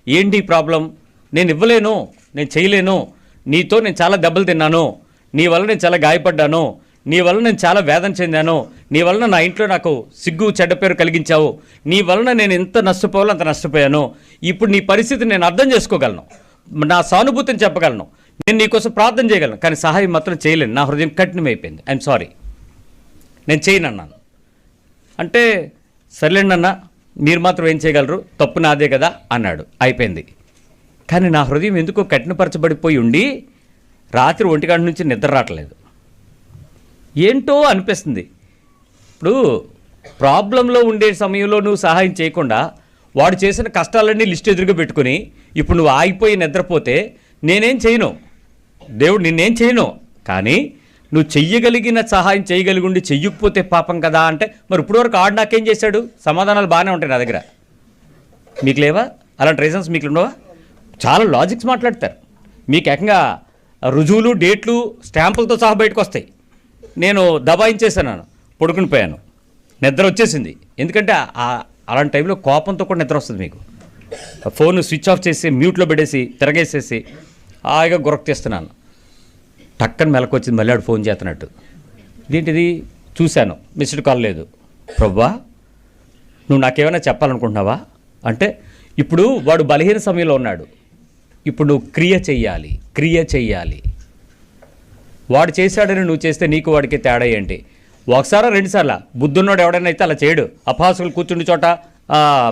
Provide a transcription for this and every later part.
ఏంటి ప్రాబ్లం, నేను ఇవ్వలేను, నేను చేయలేను, నీతో నేను చాలా దెబ్బలు తిన్నాను, నీ వల్ల నేను చాలా గాయపడ్డాను, నీ వల్ల నేను చాలా వేదన చెందాను, నీ వలన నా ఇంట్లో నాకు సిగ్గు చెడ్డ పేరు కలిగించావు, నీ వలన నేను ఎంత నష్టపోవాలో అంత నష్టపోయాను, ఇప్పుడు నీ పరిస్థితిని నేను అర్థం చేసుకోగలను, నా సానుభూతిని చెప్పగలను, నేను నీకోసం ప్రార్థన చేయగలను, కానీ సహాయం మాత్రం చేయలేను, నా హృదయం కఠినమైపోయింది, ఐఎమ్ సారీ, నేను చేయను అన్నాను. అంటే సర్లేండి అన్న, మీరు మాత్రం ఏం చేయగలరు, తప్పు నాదే కదా అన్నాడు, అయిపోయింది. కానీ నా హృదయం ఎందుకో కఠినపరచబడిపోయి ఉండి రాత్రి 1 గంట నుంచి నిద్ర రావట్లేదు. ఏంటో అనిపిస్తుంది. ఇప్పుడు ప్రాబ్లంలో ఉండే సమయంలో నువ్వు సహాయం చేయకుండా వాడు చేసిన కష్టాలన్నీ లిస్ట్ ఎదురుగా పెట్టుకుని ఇప్పుడు నువ్వు ఆగిపోయి నిద్రపోతే నేనేం చేయను, దేవుడు నిన్నేం చేయను, కానీ నువ్వు చెయ్యగలిగిన సహాయం చేయగలిగి ఉండి చెయ్యకపోతే పాపం కదా అంటే మరి ఇప్పటివరకు ఆడు నాకేం చేశాడు, సమాధానాలు బాగానే ఉంటాయి నా దగ్గర. మీకు లేవా అలాంటి రీజన్స్? మీకు ఉండవా? చాలా లాజిక్స్ మాట్లాడతారు, మీకు ఏకంగా రుజువులు డేట్లు స్టాంపులతో సహా బయటకు వస్తాయి. నేను దబాయించేసాను, పడుకుని పోయాను, నిద్ర వచ్చేసింది. ఎందుకంటే అలాంటి టైంలో కోపంతో కూడా నిద్ర వస్తుంది మీకు. ఫోన్ స్విచ్ ఆఫ్ చేసి మ్యూట్లో పెట్టేసి తిరగేసేసి హాయిగా గురక తీస్తున్నాను. టక్కన మెలకొచ్చింది, మళ్ళీ ఆడు ఫోన్ చేస్తున్నట్టు. ఇదేంటిది చూశాను, మిస్డ్ కాల్ లేదు. ప్రభువా నువ్వు నాకేమైనా చెప్పాలనుకుంటున్నావా అంటే, ఇప్పుడు వాడు బలహీన సమయంలో ఉన్నాడు, ఇప్పుడు నువ్వు క్రియ చెయ్యాలి. వాడు చేశాడని నువ్వు చేస్తే నీకు వాడికి తేడా ఏంటి? ఒకసారా 2 సార్లా? బుద్ధున్నోడు ఎవడైనా అయితే అలా చేయడు. అపహాసులు కూర్చుండి చోట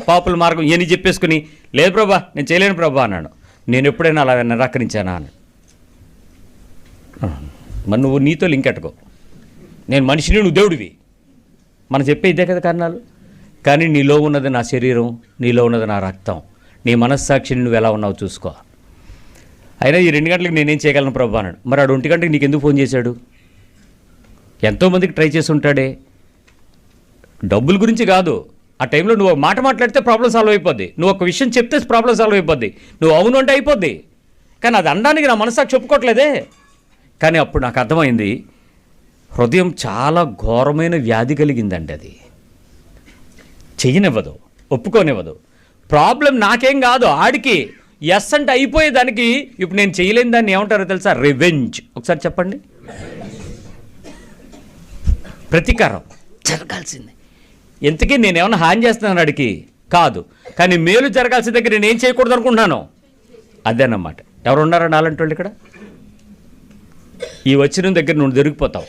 పాపుల మార్గం ఇవన్నీ చెప్పేసుకుని, లేదు ప్రభా నేను చేయలేను ప్రభా అన్నాడు. నేను ఎప్పుడైనా అలా నిరాకరించానా అని? మరి నువ్వు నీతో లింక్ ఎట్టుకో, నేను మనిషిని, నువ్వు దేవుడివి, మనం చెప్పే ఇదే కదా కారణాలు. కానీ నీలో ఉన్నది నా శరీరం, నీలో ఉన్నది నా రక్తం, నీ మనస్సాక్షిని నువ్వు ఎలా ఉన్నావు చూసుకో. అయినా ఈ 2 గంటలకు నేనేం చేయగలను ప్రభు అన్నాడు. మరి ఆడు 1 గంటకి నీకు ఎందుకు ఫోన్ చేశాడు? ఎంతోమందికి ట్రై చేసి ఉంటాడే. డబ్బుల గురించి కాదు, ఆ టైంలో నువ్వు మాట మాట్లాడితే ప్రాబ్లం సాల్వ్ అయిపోద్ది, నువ్వు ఒక విషయం చెప్తే ప్రాబ్లం సాల్వ్ అయిపోద్ది, నువ్వు అవును అంటే అయిపోద్ది. కానీ అది అనడానికి నా మనసాక్షి ఒప్పుకోవట్లేదే. కానీ అప్పుడు నాకు అర్థమైంది, హృదయం చాలా ఘోరమైన వ్యాధి కలిగిందండి. అది చెయ్యనివ్వదు, ఒప్పుకోనివ్వదు. ప్రాబ్లం నాకేం కాదు, ఆడికి. ఎస్ అంటే అయిపోయేదానికి ఇప్పుడు నేను చేయలేని దాన్ని ఏమంటారో తెలుసా? రివెంజ్. ఒకసారి చెప్పండి. ప్రతీకారం జరగాల్సింది. ఎంతకీ నేనేమన్నా హాని చేస్తున్నాను అడికి కాదు, కానీ మేలు జరగాల్సిన దగ్గర నేనేం చేయకూడదు అనుకుంటున్నాను, అదేనమాట. ఎవరు ఉన్నారా నాలంటి వాళ్ళు ఇక్కడ? ఈ వచ్చిన దగ్గర నువ్వు దొరికిపోతావు.